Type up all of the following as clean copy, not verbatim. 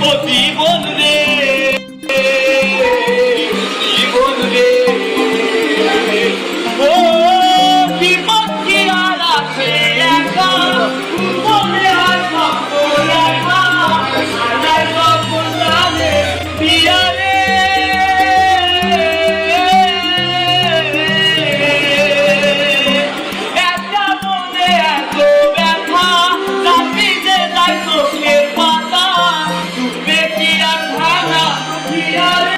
ও জীবন রে, জীবন রে, ও জীবন কি আর আছে একা, মনে আর ভাবো একা, আর কখন জানে পিয়া রে। একটা মনে এত ব্যথা, রাত্রি যে যায় চোখের পাতা, ডুববে কি আর ভাঙা পিয়া রে।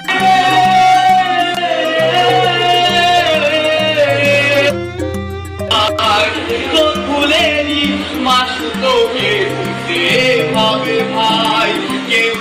তোর ভুলেরই মাসুতোকে দিতে হবে ভাই, কেউ